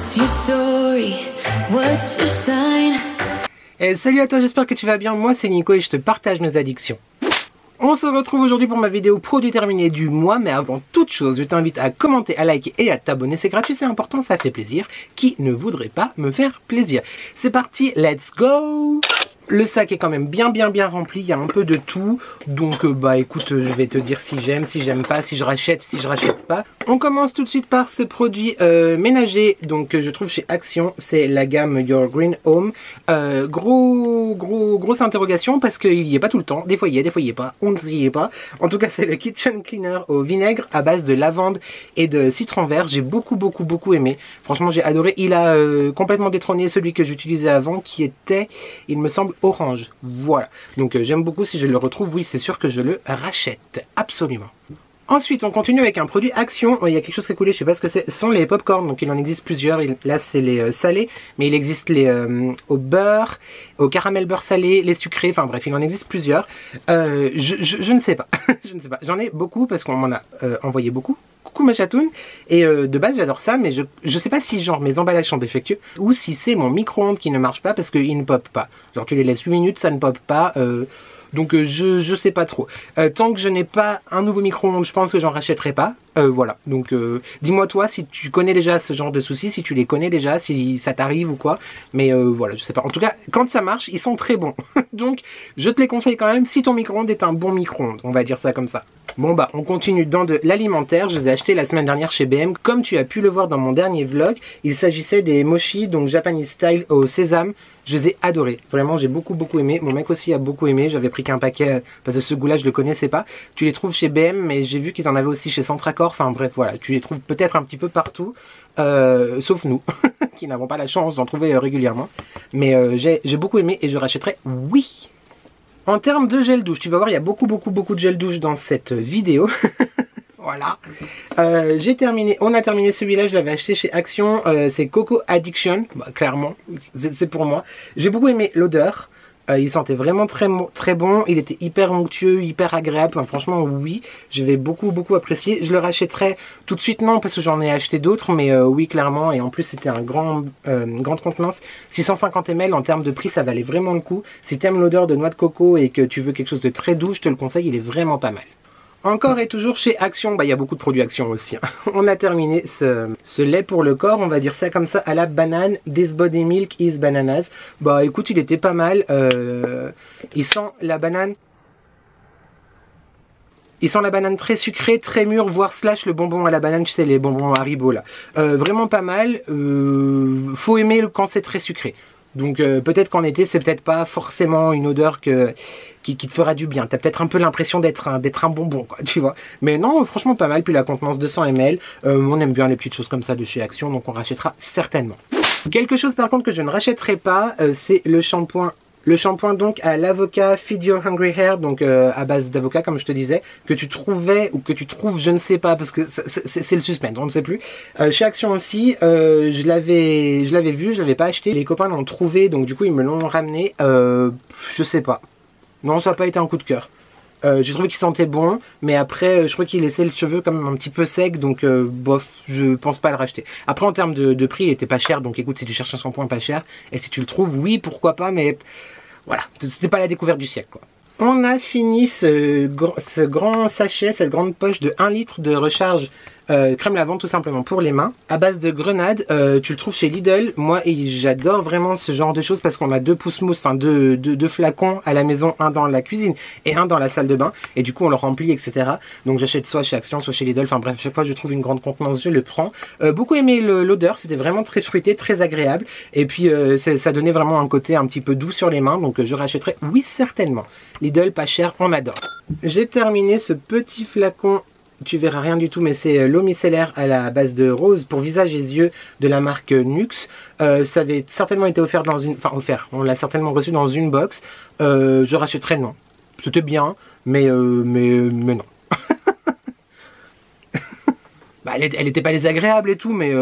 What's your story? What's your sign? Et salut à toi, j'espère que tu vas bien. Moi c'est Nico et je te partage mes addictions. On se retrouve aujourd'hui pour ma vidéo produit terminé du mois, mais avant toute chose, je t'invite à commenter, à liker et à t'abonner. C'est gratuit, c'est important, ça fait plaisir. Qui ne voudrait pas me faire plaisir? C'est parti, let's go! Le sac est quand même bien rempli, il y a un peu de tout. Donc bah écoute, je vais te dire si j'aime pas, si je rachète pas. On commence tout de suite par ce produit ménager, donc je trouve chez Action, c'est la gamme Your Green Home. Grosse interrogation parce qu'il y est pas tout le temps, des fois il y est, des fois il y est pas, on ne s'y est pas. En tout cas c'est le Kitchen Cleaner au vinaigre à base de lavande et de citron vert. J'ai beaucoup aimé, franchement j'ai adoré. Il a complètement détrôné celui que j'utilisais avant qui était, il me semble, orange. Voilà, donc j'aime beaucoup. Si je le retrouve, oui c'est sûr que je le rachète, absolument. Ensuite on continue avec un produit Action. Il y a quelque chose qui a coulé, je sais pas ce que c'est. Ce sont les popcorn, donc il en existe plusieurs. Là c'est les salés, mais il existe les au beurre, au caramel beurre salé, les sucrés, enfin bref il en existe plusieurs. Je ne sais pas. Je ne sais pas, j'en ai beaucoup parce qu'on m'en a envoyé beaucoup. Coucou ma chatoune. Et de base j'adore ça, mais je sais pas si genre mes emballages sont défectueux ou si c'est mon micro-ondes qui ne marche pas parce qu'il ne pop pas. Genre tu les laisses 8 minutes, ça ne pop pas. Donc je sais pas trop. Tant que je n'ai pas un nouveau micro-ondes, je pense que j'en rachèterai pas. Voilà, donc dis-moi toi si tu connais déjà ce genre de soucis, si tu les connais déjà, si ça t'arrive ou quoi. Mais voilà, je sais pas. En tout cas, quand ça marche, ils sont très bons. Donc je te les conseille quand même si ton micro-ondes est un bon micro-ondes, on va dire ça comme ça. Bon bah on continue dans de l'alimentaire. Je les ai achetés la semaine dernière chez BM. Comme tu as pu le voir dans mon dernier vlog, il s'agissait des mochi, donc Japanese style au sésame. Je les ai adorés, vraiment j'ai beaucoup aimé. Mon mec aussi a beaucoup aimé, j'avais pris qu'un paquet parce que ce goût là je le connaissais pas. Tu les trouves chez BM, mais j'ai vu qu'ils en avaient aussi chez Centracor. Enfin bref voilà, tu les trouves peut-être un petit peu partout, sauf nous qui n'avons pas la chance d'en trouver régulièrement. Mais j'ai beaucoup aimé et je rachèterai, oui. En termes de gel douche, tu vas voir il y a beaucoup de gel douche dans cette vidéo. Voilà, on a terminé celui-là, je l'avais acheté chez Action, c'est Coco Addiction, bah, clairement, c'est pour moi. J'ai beaucoup aimé l'odeur, il sentait vraiment très bon, il était hyper onctueux, hyper agréable, enfin, franchement oui, je vais beaucoup apprécier. Je le rachèterai tout de suite non parce que j'en ai acheté d'autres, mais oui clairement, et en plus c'était un grande contenance, 650 ml en termes de prix, ça valait vraiment le coup. Si t'aimes l'odeur de noix de coco et que tu veux quelque chose de très doux, je te le conseille, il est vraiment pas mal. Encore et toujours chez Action, bah il y a beaucoup de produits Action aussi. Hein. On a terminé ce lait pour le corps, on va dire ça comme ça, à la banane. This body milk is bananas. Bah écoute, il était pas mal. Il sent la banane. Il sent la banane très sucrée, très mûre, voire slash le bonbon à la banane, tu sais les bonbons Haribo là. Vraiment pas mal. Faut aimer quand c'est très sucré. Donc peut-être qu'en été c'est peut-être pas forcément une odeur qui te fera du bien. T'as peut-être un peu l'impression d'être un bonbon, quoi, tu vois. Mais non, franchement pas mal. Puis la contenance 200 ml. On aime bien les petites choses comme ça de chez Action, donc on rachètera certainement. Quelque chose par contre que je ne rachèterai pas, c'est le shampoing. Le shampoing donc à l'avocat Feed Your Hungry Hair, donc à base d'avocat comme je te disais, que tu trouvais ou que tu trouves, je ne sais pas parce que c'est le suspense, on ne sait plus. Chez Action aussi, je l'avais vu, je l'avais pas acheté, les copains l'ont trouvé donc du coup ils me l'ont ramené, je sais pas. Non, ça n'a pas été un coup de cœur. J'ai trouvé qu'il sentait bon, mais après je crois qu'il laissait le cheveu comme un petit peu sec, donc bof, je pense pas le racheter. Après en termes de prix, il était pas cher, donc écoute, si tu cherches un shampoing pas cher, et si tu le trouves, oui, pourquoi pas, mais voilà, c'était pas la découverte du siècle, quoi. On a fini ce grand sachet, cette grande poche de 1 litre de recharge crème lavande tout simplement pour les mains, à base de grenade. Tu le trouves chez Lidl. Moi j'adore vraiment ce genre de choses parce qu'on a 2 pouces mousse, enfin deux flacons à la maison, un dans la cuisine et un dans la salle de bain, et du coup on le remplit, etc. Donc j'achète soit chez Action, soit chez Lidl, enfin bref, chaque fois je trouve une grande contenance, je le prends. Beaucoup aimé l'odeur, c'était vraiment très fruité, très agréable, et puis ça donnait vraiment un côté un petit peu doux sur les mains, donc je rachèterai, oui certainement. Lidl pas cher, on adore. J'ai terminé ce petit flacon, tu verras rien du tout, mais c'est l'eau micellaire à la base de rose pour visage et yeux de la marque Nuxe. Ça avait certainement été offert dans une... Enfin offert, on l'a certainement reçu dans une box. Je rachèterai non. C'était bien, mais non. Bah, elle était pas désagréable et tout, mais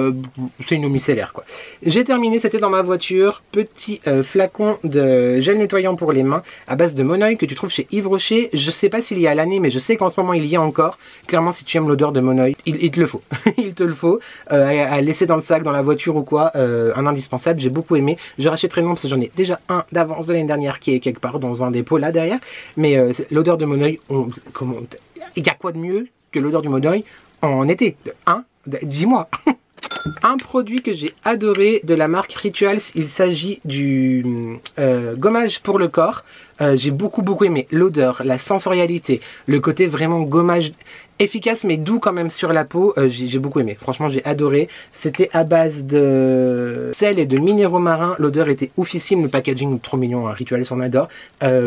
c'est une eau micellaire quoi. J'ai terminé, c'était dans ma voiture, petit flacon de gel nettoyant pour les mains à base de Monoeil que tu trouves chez Yves Rocher. Je sais pas s'il y a à l'année, mais je sais qu'en ce moment il y a encore. Clairement, si tu aimes l'odeur de Monoeil, il te le faut. Il te le faut, à laisser dans le sac, dans la voiture ou quoi, un indispensable, j'ai beaucoup aimé. Je rachèterai non parce que j'en ai déjà un d'avance de l'année dernière qui est quelque part dans un dépôt là derrière, mais l'odeur de Monoi, il y a quoi de mieux que l'odeur du Monoi en été, hein? Dis-moi. Un produit que j'ai adoré de la marque Rituals, il s'agit du gommage pour le corps. J'ai beaucoup aimé l'odeur, la sensorialité, le côté vraiment gommage efficace mais doux quand même sur la peau. J'ai beaucoup aimé, franchement j'ai adoré. C'était à base de sel et de minéraux marins, l'odeur était oufissime, le packaging trop mignon, hein. Rituals on adore.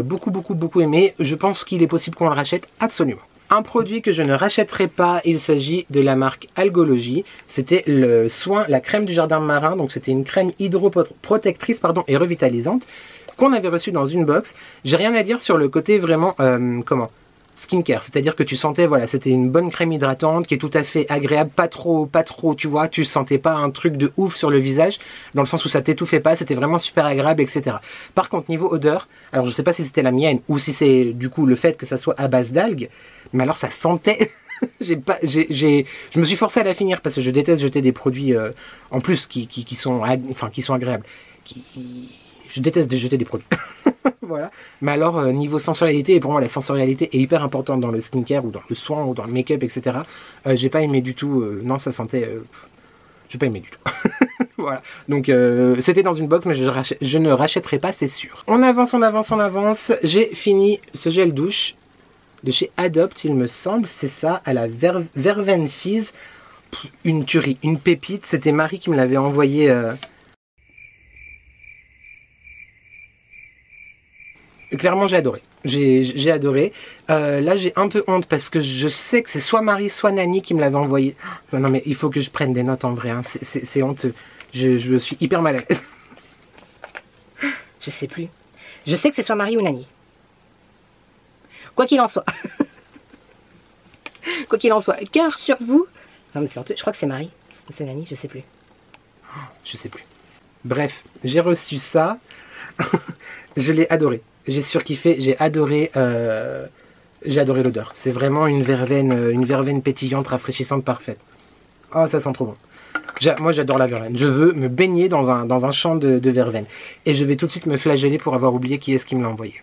Beaucoup aimé, je pense qu'il est possible qu'on le rachète absolument. Un produit que je ne rachèterai pas, il s'agit de la marque Algologie. C'était le soin, la crème du jardin marin. Donc c'était une crème hydroprotectrice et revitalisante qu'on avait reçue dans une box. J'ai rien à dire sur le côté vraiment, skincare. C'est-à-dire que tu sentais, voilà, c'était une bonne crème hydratante qui est tout à fait agréable. Pas trop, tu vois, tu sentais pas un truc de ouf sur le visage. Dans le sens où ça t'étouffait pas, c'était vraiment super agréable, etc. Par contre, niveau odeur, alors je sais pas si c'était la mienne ou si c'est du coup le fait que ça soit à base d'algues. Mais alors ça sentait, je me suis forcé à la finir parce que je déteste jeter des produits en plus qui sont agréables. Je déteste jeter des produits. Voilà. Mais alors niveau sensorialité, et pour moi la sensorialité est hyper importante dans le skincare ou dans le soin ou dans le make-up, etc. J'ai pas aimé du tout, non ça sentait, j'ai pas aimé du tout. Voilà. Donc c'était dans une box mais je ne rachèterai pas, c'est sûr. On avance. J'ai fini ce gel douche de chez Adopt, il me semble, c'est ça, à la Verveine Fizz. Une tuerie, une pépite. C'était Marie qui me l'avait envoyé. Clairement, j'ai adoré. J'ai adoré. Là, j'ai un peu honte parce que je sais que c'est soit Marie, soit Nani qui me l'avait envoyé. Non, mais il faut que je prenne des notes en vrai. Hein. C'est honteux. Je suis hyper mal à l'aise. Je sais plus. Je sais que c'est soit Marie ou Nani. Quoi qu'il en soit. Quoi qu'il en soit. Cœur sur vous. Non mais c'est honteux. Je crois que c'est Marie. Ou c'est Nani, je sais plus. Je sais plus. Bref, j'ai reçu ça. Je l'ai adoré. J'ai surkiffé. J'ai adoré l'odeur. C'est vraiment une verveine pétillante, rafraîchissante, parfaite. Oh, ça sent trop bon. Moi j'adore la verveine. Je veux me baigner dans un champ de verveine. Et je vais tout de suite me flageller pour avoir oublié qui est-ce qui me l'a envoyé.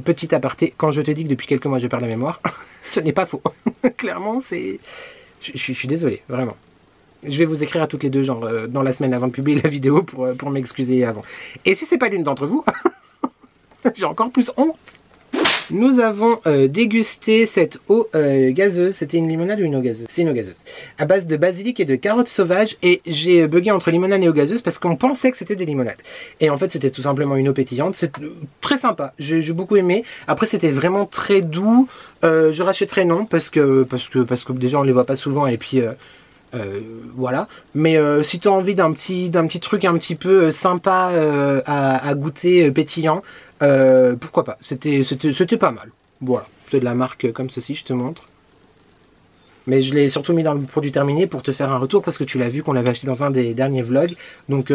Petit aparté, quand je te dis que depuis quelques mois je perds la mémoire, ce n'est pas faux. Clairement, c'est... Je suis désolé, vraiment. Je vais vous écrire à toutes les deux, genre, dans la semaine avant de publier la vidéo pour m'excuser avant. Et si c'est pas l'une d'entre vous, j'ai encore plus honte. Nous avons dégusté cette eau gazeuse. C'était une limonade ou une eau gazeuse? C'est une eau gazeuse. À base de basilic et de carottes sauvages. Et j'ai bugué entre limonade et eau gazeuse parce qu'on pensait que c'était des limonades. Et en fait, c'était tout simplement une eau pétillante. C'est très sympa. J'ai beaucoup aimé. Après, c'était vraiment très doux. Je rachèterai non parce que déjà on les voit pas souvent et puis voilà. Mais si tu as envie d'un petit truc un petit peu sympa à goûter, pétillant. Pourquoi pas, c'était pas mal. Voilà, c'est de la marque comme ceci, je te montre. Mais je l'ai surtout mis dans le produit terminé pour te faire un retour parce que tu l'as vu qu'on l'avait acheté dans un des derniers vlogs. Donc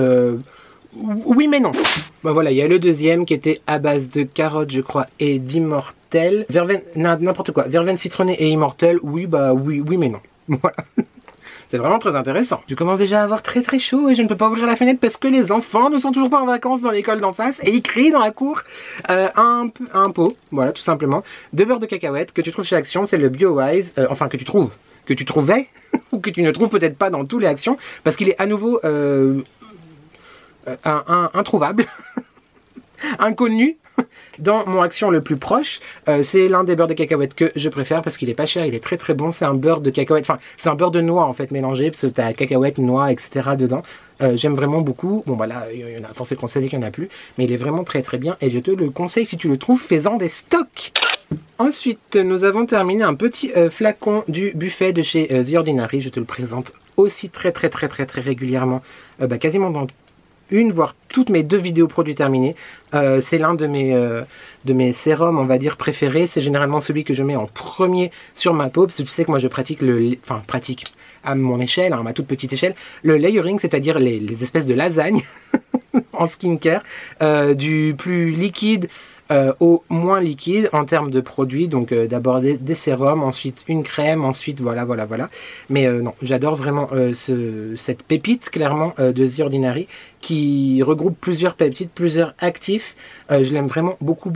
oui mais non. Bah voilà, il y a le deuxième qui était à base de carottes je crois et d'immortel. Verveine, n'importe quoi, verveine citronnée et immortel. Oui bah oui mais non. Voilà. C'est vraiment très intéressant. Je commence déjà à avoir très chaud et je ne peux pas ouvrir la fenêtre parce que les enfants ne sont toujours pas en vacances dans l'école d'en face et ils crient dans la cour. Un pot, voilà tout simplement, de beurre de cacahuète que tu trouves chez Action, c'est le BioWise, enfin que tu trouvais, ou que tu ne trouves peut-être pas dans tous les Actions, parce qu'il est à nouveau introuvable, inconnu. Dans mon Action le plus proche, c'est l'un des beurres de cacahuète que je préfère parce qu'il est pas cher, il est très bon. C'est un beurre de cacahuète, enfin c'est un beurre de noix en fait mélangé parce que t'as cacahuète, noix, etc. dedans. J'aime vraiment beaucoup. Bon bah là, il y en a forcément constaté qu'il n'y en a plus, mais il est vraiment très bien et je te le conseille si tu le trouves, fais-en des stocks. Ensuite, nous avons terminé un petit flacon du buffet de chez The Ordinary. Je te le présente aussi très régulièrement, quasiment dans une voire toutes mes 2 vidéos produits terminés. C'est l'un de mes sérums on va dire préférés. C'est généralement celui que je mets en premier sur ma peau parce que tu sais que moi je pratique pratique à mon échelle, à ma toute petite échelle, le layering, c'est-à-dire les espèces de lasagnes en skincare, du plus liquide au moins liquide en termes de produits. Donc d'abord des sérums, ensuite une crème, ensuite voilà. Mais non, j'adore vraiment cette pépite clairement de The Ordinary qui regroupe plusieurs peptides, plusieurs actifs. Je l'aime vraiment beaucoup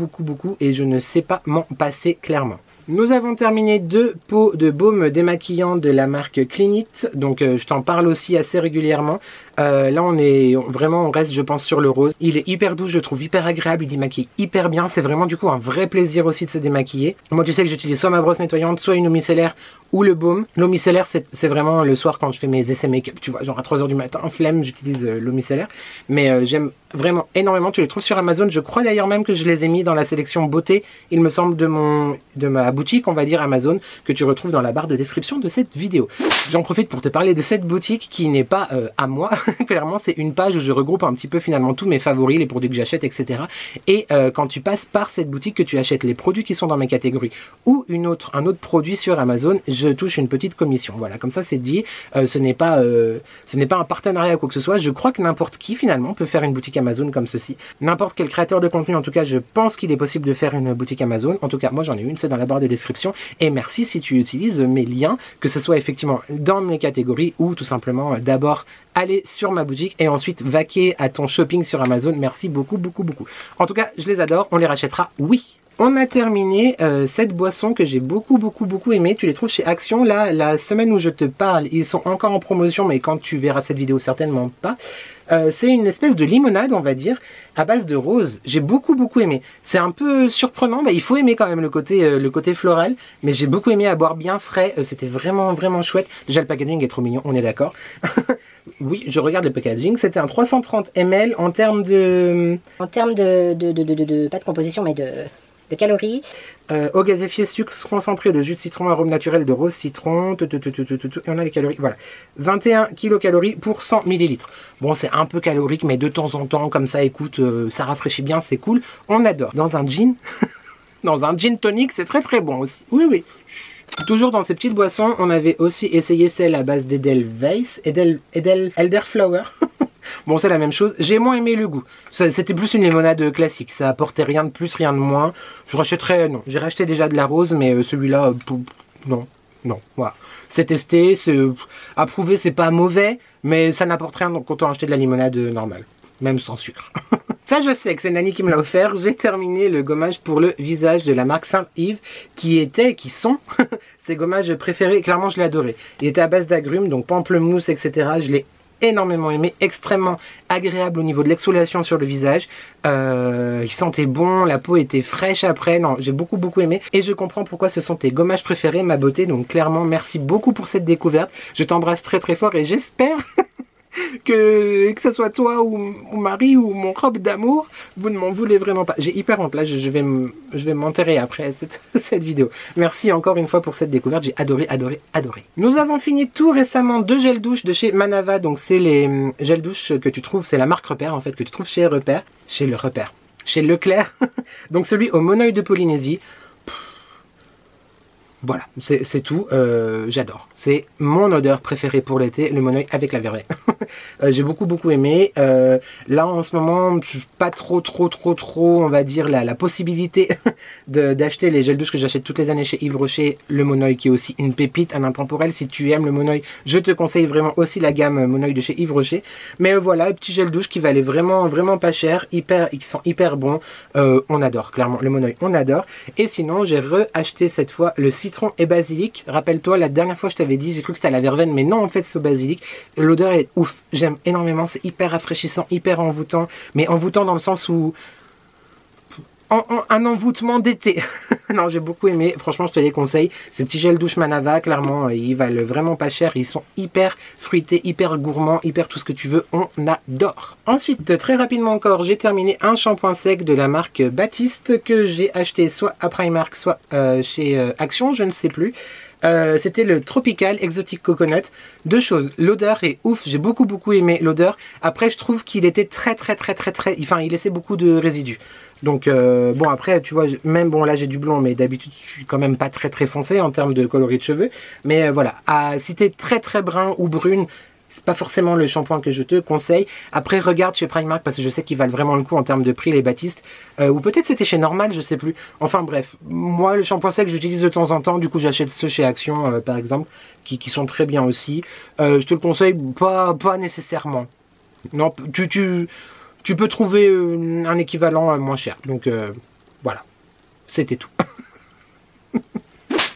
et je ne sais pas m'en passer clairement. Nous avons terminé 2 pots de baume démaquillant de la marque Clinit, donc je t'en parle aussi assez régulièrement. Là on reste je pense sur le rose. Il est hyper doux, je trouve hyper agréable, il démaquille hyper bien. C'est vraiment du coup un vrai plaisir aussi de se démaquiller. Moi tu sais que j'utilise soit ma brosse nettoyante, soit une eau micellaire ou le baume. L'eau micellaire c'est vraiment le soir quand je fais mes essais make-up, tu vois, genre à 3 h du matin, flemme, j'utilise l'eau micellaire. Mais j'aime vraiment énormément, tu les trouves sur Amazon. Je crois d'ailleurs même que je les ai mis dans la sélection beauté, il me semble, de ma boutique, on va dire Amazon, que tu retrouves dans la barre de description de cette vidéo. J'en profite pour te parler de cette boutique qui n'est pas à moi. Clairement c'est une page où je regroupe un petit peu finalement tous mes favoris, les produits que j'achète, etc. Et quand tu passes par cette boutique, que tu achètes les produits qui sont dans mes catégories ou un autre produit sur Amazon, je touche une petite commission. Voilà, comme ça c'est dit. Ce n'est pas un partenariat ou quoi que ce soit. Je crois que n'importe qui finalement peut faire une boutique Amazon comme ceci. N'importe quel créateur de contenu, en tout cas je pense qu'il est possible de faire une boutique Amazon. En tout cas moi j'en ai une, c'est dans la barre de description. Et merci si tu utilises mes liens, que ce soit effectivement dans mes catégories ou tout simplement d'abord aller sur ma boutique et ensuite vaquer à ton shopping sur Amazon. Merci beaucoup. En tout cas, je les adore, on les rachètera, oui. On a terminé cette boisson que j'ai beaucoup aimé. Tu les trouves chez Action. Là, la semaine où je te parle, ils sont encore en promotion, mais quand tu verras cette vidéo, certainement pas. C'est une espèce de limonade, on va dire, à base de rose. J'ai beaucoup aimé. C'est un peu surprenant, il faut aimer quand même le côté floral, mais j'ai beaucoup aimé, à boire bien frais. C'était vraiment chouette. Déjà le packaging est trop mignon, on est d'accord. Oui, je regarde le packaging. C'était un 330 ml en termes de... En termes de pas de composition, mais de calories. Eau gazéfiée, sucre concentré de jus de citron, arôme naturel de rose citron, et on a les calories, voilà. 21 kilocalories pour 100 ml. Bon, c'est un peu calorique, mais de temps en temps, comme ça, écoute, ça rafraîchit bien, c'est cool. On adore. Dans un gin, dans un gin tonic, c'est très bon aussi. Oui. Toujours dans ces petites boissons, on avait aussi essayé celle à base d'Edelweiss, Elderflower. Bon, c'est la même chose. J'ai moins aimé le goût. C'était plus une limonade classique. Ça apportait rien de plus, rien de moins. Je rachèterais, non. J'ai racheté déjà de la rose, mais celui-là, non. Voilà. C'est testé, c'est approuvé, c'est pas mauvais, mais ça n'apporte rien, donc autant acheter de la limonade normale. Même sans sucre. Ça, je sais que c'est Nani qui me l'a offert. J'ai terminé le gommage pour le visage de la marque Saint-Yves, qui sont ses gommages préférés. Clairement, je l'ai adoré. Il était à base d'agrumes, donc pamplemousse, etc. Je l'ai énormément aimé, extrêmement agréable au niveau de l'exfoliation sur le visage. Il sentait bon, la peau était fraîche après. Non, j'ai beaucoup aimé et je comprends pourquoi ce sont tes gommages préférés, ma beauté. Donc clairement, merci beaucoup pour cette découverte. Je t'embrasse très fort et j'espère que ce soit toi ou Marie ou mon robe d'amour, vous ne m'en voulez vraiment pas. J'ai hyper honte, là je vais m'enterrer après cette vidéo. Merci encore une fois pour cette découverte, j'ai adoré. Nous avons fini tout récemment 2 gels douche de chez Manava, donc c'est les gels douche que tu trouves, c'est la marque Repère en fait, que tu trouves chez chez Leclerc. Donc celui au monoeil de Polynésie. Voilà, c'est tout, j'adore. C'est mon odeur préférée pour l'été, le monoeil avec la verveine. J'ai beaucoup aimé. Là en ce moment, pas trop, on va dire, la possibilité d'acheter les gels douche que j'achète toutes les années chez Yves Rocher, le monoeil qui est aussi une pépite, un intemporel. Si tu aimes le monoeil, je te conseille vraiment aussi la gamme monoeil de chez Yves Rocher. Mais voilà, petit gel douche qui valait vraiment pas cher, qui sont hyper bons. On adore, clairement, le monoeil, on adore. Et sinon, j'ai re-acheté cette fois le citron et basilic. Rappelle-toi, la dernière fois je t'avais dit, j'ai cru que c'était à la verveine, mais non, en fait c'est au basilic. L'odeur est ouf, j'aime énormément, c'est hyper rafraîchissant, hyper envoûtant, mais envoûtant dans le sens où un envoûtement d'été. Non, j'ai beaucoup aimé, franchement je te les conseille. Ces petits gels douche Manava, clairement ils valent vraiment pas cher, ils sont hyper fruités, hyper gourmands, hyper tout ce que tu veux, on adore. Ensuite, très rapidement encore, j'ai terminé un shampoing sec de la marque Baptiste que j'ai acheté soit à Primark, soit chez Action, je ne sais plus. C'était le Tropical Exotic Coconut. 2 choses, l'odeur est ouf, j'ai beaucoup aimé l'odeur. Après je trouve qu'il était très, enfin il laissait beaucoup de résidus. Donc bon, après tu vois, même bon là j'ai du blond, mais d'habitude je suis quand même pas très foncé en termes de coloris de cheveux. Mais voilà, si t'es très brun ou brune, c'est pas forcément le shampoing que je te conseille. Après, regarde chez Primark parce que je sais qu'ils valent vraiment le coup en termes de prix, les Batiste. Ou peut-être c'était chez Normal, je sais plus. Enfin bref, moi le shampoing sec j'utilise de temps en temps, du coup j'achète ceux chez Action par exemple, qui sont très bien aussi. Je te le conseille pas nécessairement. Non, tu peux trouver un équivalent moins cher. Donc voilà, c'était tout.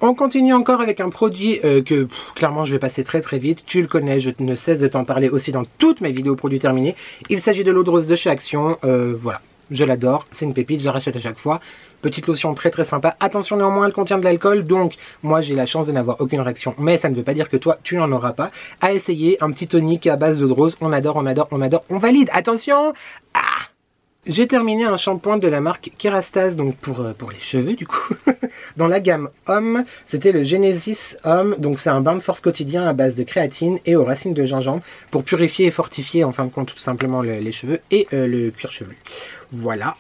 On continue encore avec un produit que clairement je vais passer très vite. Tu le connais, je ne cesse de t'en parler aussi dans toutes mes vidéos produits terminés. Il s'agit de l'eau de rose de chez Action. Voilà, je l'adore, c'est une pépite, je la rachète à chaque fois. Petite lotion très sympa. Attention néanmoins, elle contient de l'alcool, donc moi j'ai la chance de n'avoir aucune réaction. Mais ça ne veut pas dire que toi tu n'en auras pas. À essayer, un petit tonique à base d'eau de rose, on adore, on valide. Attention. J'ai terminé un shampoing de la marque Kerastase, donc pour les cheveux du coup, dans la gamme Homme, c'était le Genesis Homme, donc c'est un bain de force quotidien à base de créatine et aux racines de gingembre pour purifier et fortifier en fin de compte tout simplement les cheveux et le cuir chevelu. Voilà,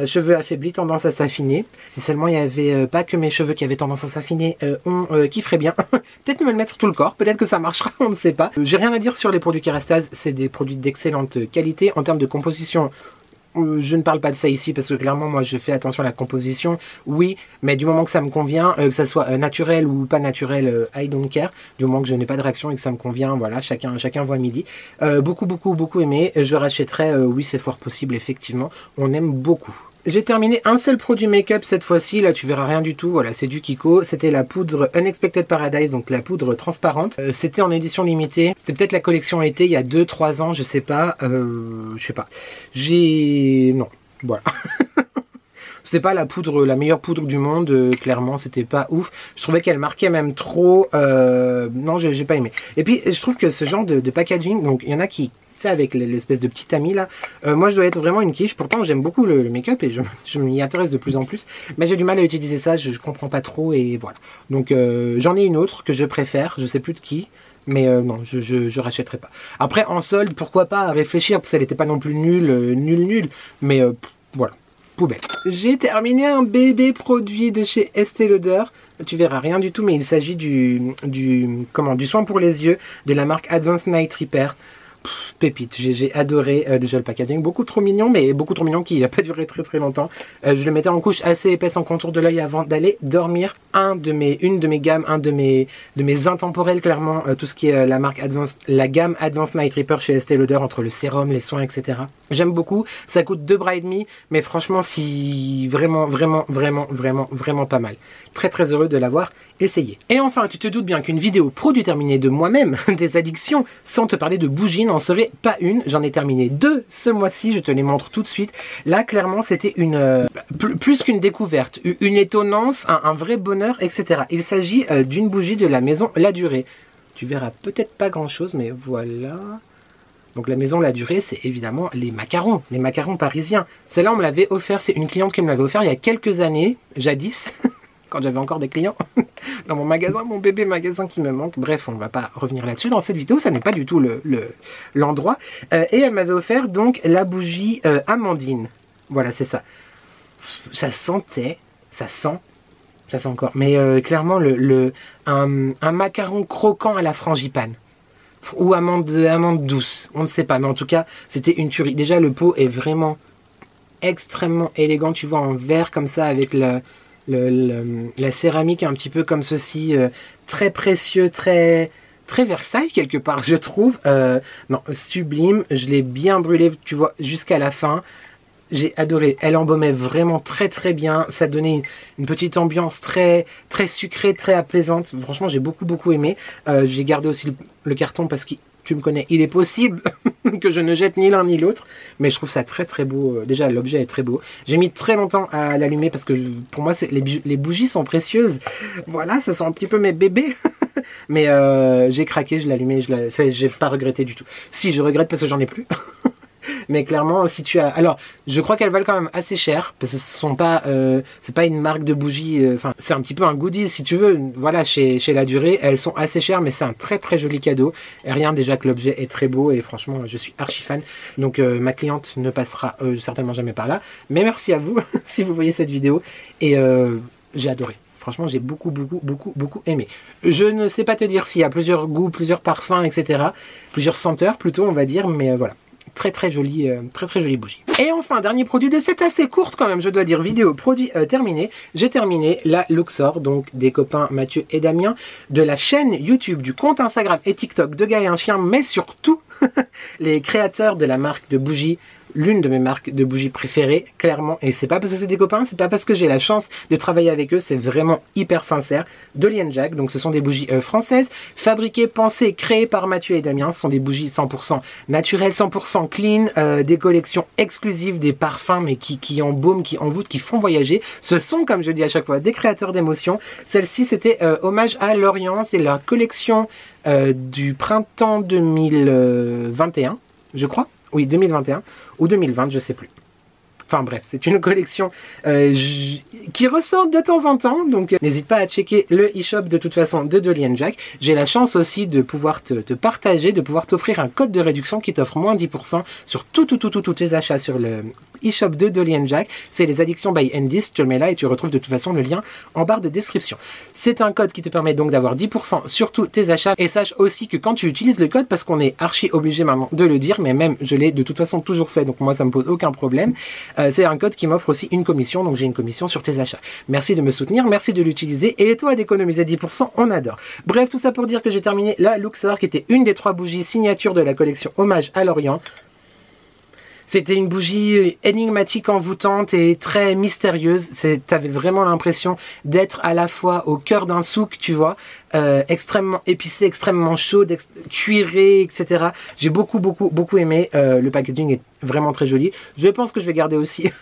cheveux affaiblis, tendance à s'affiner. Si seulement il n'y avait pas que mes cheveux qui avaient tendance à s'affiner, on kifferait bien. Peut-être me le mettre sur tout le corps, peut-être que ça marchera, on ne sait pas. J'ai rien à dire sur les produits Kerastase, c'est des produits d'excellente qualité en termes de composition. Je ne parle pas de ça ici parce que clairement moi je fais attention à la composition, oui, mais du moment que ça me convient, que ça soit naturel ou pas naturel, I don't care, du moment que je n'ai pas de réaction et que ça me convient, voilà, chacun voit midi. Beaucoup aimé, je rachèterai, oui c'est fort possible effectivement, on aime beaucoup. J'ai terminé un seul produit make-up cette fois-ci, là tu verras rien du tout, voilà c'est du Kiko, c'était la poudre Unexpected Paradise, donc la poudre transparente, c'était en édition limitée, c'était peut-être la collection été il y a 2-3 ans, je sais pas, non, voilà. C'était pas la meilleure poudre du monde, clairement c'était pas ouf, je trouvais qu'elle marquait même trop, non j'ai pas aimé. Et puis je trouve que ce genre de packaging, donc il y en a qui avec l'espèce de petit ami là, moi je dois être vraiment une quiche, pourtant j'aime beaucoup le make-up et je m'y intéresse de plus en plus, mais j'ai du mal à utiliser ça, je comprends pas trop et voilà. Donc j'en ai une autre que je préfère, je sais plus de qui, mais non, je rachèterai pas. Après en solde, pourquoi pas réfléchir, parce qu'elle était pas non plus nulle, mais voilà, poubelle. J'ai terminé un bébé produit de chez Estée Lauder. Tu verras rien du tout, mais il s'agit du soin pour les yeux de la marque Advanced Night Repair. Pépite, j'ai adoré déjà le packaging, beaucoup trop mignon, mais beaucoup trop mignon qui n'a pas duré très longtemps. Je le mettais en couche assez épaisse en contour de l'œil avant d'aller dormir. Une de mes gammes, un de mes intemporels clairement, tout ce qui est la gamme Advanced Night Repair chez Estée Lauder, entre le sérum, les soins, etc. J'aime beaucoup, ça coûte 2 bras et demi, mais franchement si vraiment pas mal. Très heureux de l'avoir essayé. Et enfin, tu te doutes bien qu'une vidéo produit terminée de moi-même, des addictions, sans te parler de bougies, n'en serait pas une. J'en ai terminé 2 ce mois-ci, je te les montre tout de suite. Là, clairement, c'était plus qu'une découverte, une étonnance, un vrai bonheur, etc. Il s'agit d'une bougie de la maison La Durée. Tu verras peut-être pas grand-chose, mais voilà. Donc la maison La Durée, c'est évidemment les macarons parisiens. Celle-là, on me l'avait offert, c'est une cliente qui me l'avait offert il y a quelques années, jadis. Quand j'avais encore des clients dans mon magasin, mon bébé magasin qui me manque. Bref, on ne va pas revenir là-dessus dans cette vidéo, ça n'est pas du tout l'endroit. Et elle m'avait offert donc la bougie Amandine. Voilà, c'est ça. Ça sentait, ça sent encore. Mais clairement, un macaron croquant à la frangipane. Ou amande douce, on ne sait pas. Mais en tout cas, c'était une tuerie. Déjà, le pot est vraiment extrêmement élégant. Tu vois, en verre comme ça, avec la céramique un petit peu comme ceci, très précieux, très Versailles quelque part je trouve, non, sublime, je l'ai bien brûlé, tu vois, jusqu'à la fin. J'ai adoré, elle embaumait vraiment très bien, ça donnait une petite ambiance très sucrée, très apaisante, franchement j'ai beaucoup aimé. J'ai gardé aussi le carton parce que tu me connais, il est possible que je ne jette ni l'un ni l'autre, mais je trouve ça très beau. Déjà l'objet est très beau. J'ai mis très longtemps à l'allumer parce que pour moi les bougies sont précieuses. Voilà, ce sont un petit peu mes bébés. Mais j'ai craqué, je l'ai allumé, j'ai pas regretté du tout. Si, je regrette parce que j'en ai plus. Mais clairement, si tu as... Alors, je crois qu'elles valent quand même assez cher, parce que ce sont pas... c'est pas une marque de bougies... Enfin, c'est un petit peu un goodies, si tu veux. Voilà, chez La Durée, elles sont assez chères, mais c'est un très joli cadeau. Et rien, déjà que l'objet est très beau, et franchement, je suis archi fan. Donc, ma cliente ne passera certainement jamais par là. Mais merci à vous, si vous voyez cette vidéo. Et j'ai adoré. Franchement, j'ai beaucoup aimé. Je ne sais pas te dire s'il y a plusieurs goûts, plusieurs parfums, etc. Plusieurs senteurs plutôt, on va dire, mais voilà. Très jolie bougie. Et enfin, dernier produit de cette assez courte quand même, je dois dire, vidéo produit terminé. J'ai terminé la Luxor, donc des copains Mathieu et Damien, de la chaîne YouTube, du compte Instagram et TikTok de Gars et un chien, mais surtout les créateurs de la marque de bougies, l'une de mes marques de bougies préférées, clairement, et c'est pas parce que c'est des copains, c'est pas parce que j'ai la chance de travailler avec eux, c'est vraiment hyper sincère. Dolly & Jack, donc ce sont des bougies françaises, fabriquées, pensées, créées par Mathieu et Damien. Ce sont des bougies 100% naturelles, 100% clean, des collections exclusives, des parfums, mais qui embaument, qui envoûtent, qui font voyager. Ce sont, comme je dis à chaque fois, des créateurs d'émotions. Celle-ci, c'était hommage à Lorient, c'est la collection du printemps 2021, je crois. Oui, 2021 ou 2020, je sais plus. Enfin bref, c'est une collection qui ressort de temps en temps, donc n'hésite pas à checker le e-shop de toute façon de Dolly & Jack. J'ai la chance aussi de pouvoir te partager, de pouvoir t'offrir un code de réduction qui t'offre moins 10% sur tous tes achats sur le e-shop de Dolly & Jack. C'est les addictions by Andis, tu le mets là et tu retrouves de toute façon le lien en barre de description. C'est un code qui te permet donc d'avoir 10% sur tous tes achats, et sache aussi que quand tu utilises le code, parce qu'on est archi obligé maintenant de le dire, mais même je l'ai de toute façon toujours fait, donc moi ça me pose aucun problème, c'est un code qui m'offre aussi une commission, donc j'ai une commission sur tes achats. Merci de me soutenir, merci de l'utiliser, et toi d'économiser 10%, on adore. Bref, tout ça pour dire que j'ai terminé la Luxor, qui était une des 3 bougies signature de la collection Hommage à Lorient. C'était une bougie énigmatique, envoûtante et très mystérieuse. T'avais vraiment l'impression d'être à la fois au cœur d'un souk, tu vois, extrêmement épicé, extrêmement chaud, cuiré, etc. J'ai beaucoup aimé. Le packaging est vraiment très joli. Je pense que je vais garder aussi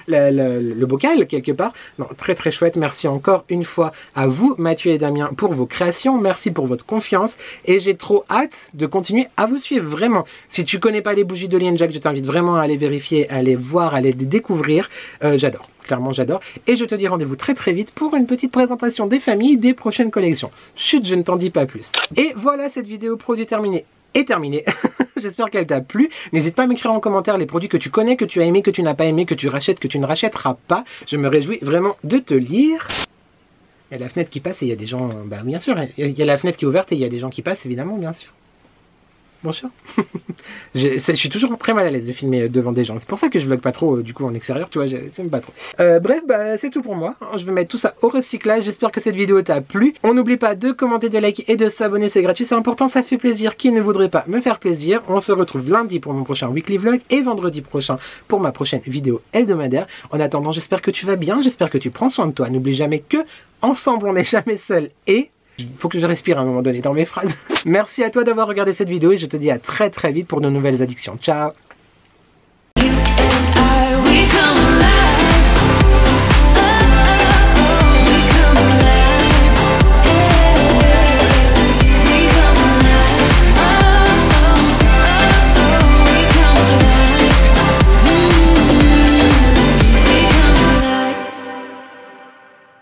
le bocal quelque part. Non, très chouette. Merci encore une fois à vous Mathieu et Damien pour vos créations, merci pour votre confiance, et j'ai trop hâte de continuer à vous suivre, vraiment. Si tu connais pas les bougies de Dolly & Jack, je t'invite vraiment à aller vérifier, à aller voir, à les découvrir. J'adore, clairement j'adore, et je te dis rendez-vous très vite pour une petite présentation des familles des prochaines collections. Chut, je ne t'en dis pas plus. Et voilà, cette vidéo produit terminée est terminée. J'espère qu'elle t'a plu. N'hésite pas à m'écrire en commentaire les produits que tu connais, que tu as aimé, que tu n'as pas aimé, que tu rachètes, que tu ne rachèteras pas. Je me réjouis vraiment de te lire. Il y a la fenêtre qui passe et il y a des gens... Bah bien sûr, il y a la fenêtre qui est ouverte et il y a des gens qui passent, évidemment, bien sûr. Bonjour. Je suis toujours très mal à l'aise de filmer devant des gens. C'est pour ça que je vlog pas trop du coup en extérieur, tu vois, j'aime pas trop. Bref, bah c'est tout pour moi. Je vais mettre tout ça au recyclage. J'espère que cette vidéo t'a plu. On n'oublie pas de commenter, de liker et de s'abonner, c'est gratuit, c'est important, ça fait plaisir. Qui ne voudrait pas me faire plaisir? On se retrouve lundi pour mon prochain weekly vlog et vendredi prochain pour ma prochaine vidéo hebdomadaire. En attendant, j'espère que tu vas bien, j'espère que tu prends soin de toi. N'oublie jamais que ensemble on n'est jamais seul, et il faut que je respire à un moment donné dans mes phrases. Merci à toi d'avoir regardé cette vidéo et je te dis à très vite pour de nouvelles addictions. Ciao!